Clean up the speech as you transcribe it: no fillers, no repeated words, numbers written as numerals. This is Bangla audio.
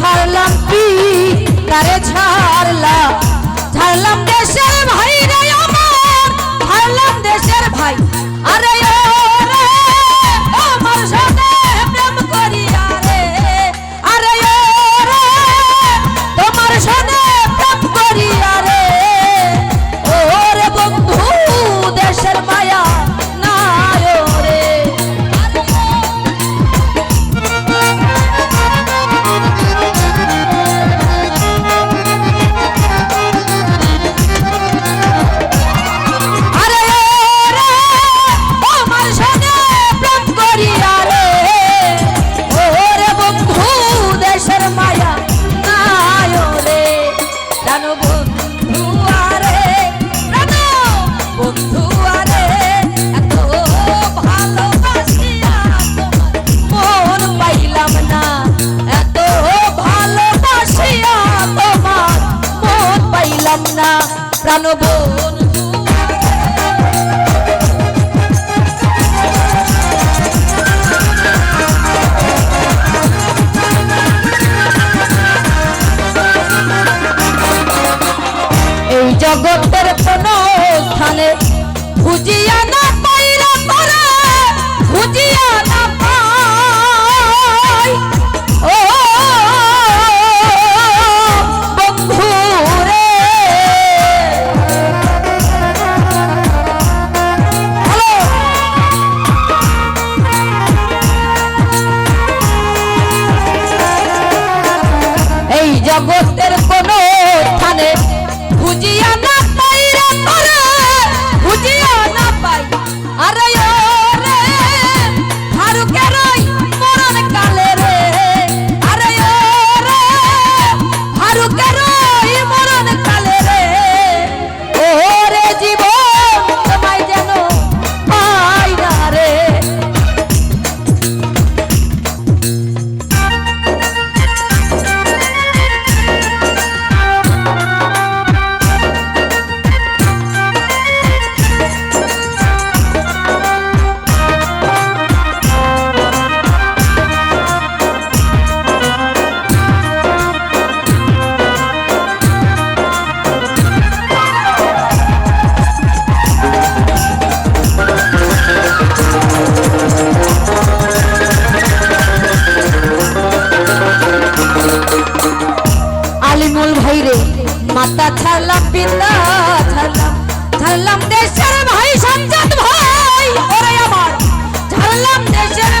ছাড়লাম পি তারে ছাড়লাম দেশের ভাই রে আমার, ছাড়লাম দেশের ভাই। আরে ও রে আমার সাথে প্রেম করিয়া রে, আরে ও রে তোমার সাথে প্রেম করিয়া রে, ও রে বন্ধু দেশের মায়া নাই রে। প্রাণবন এই জগতের কোন স্থানে খুঁজিয়া না পাইলে তোরা, খুঁজিয়া না পাই ও বন্ধু রে। এই জগতের কোন স্থানে খুঁজিয়া না পাই রে তোরা, খুঁজিয়া না পাই। আরে ও রে ফারুকের মরণ কালে রে, আরে ও রে ফারুকের মরণ কালে রে, ও রে জীবন তোমায় যেন পাই না রে। আলিমুল ভাই রে মাতা ছাড়লাম পিতা ছাড়লাম দেশের ভাই সঞ্জাত ভাই, ওরে আমার ছাড়লাম দেশের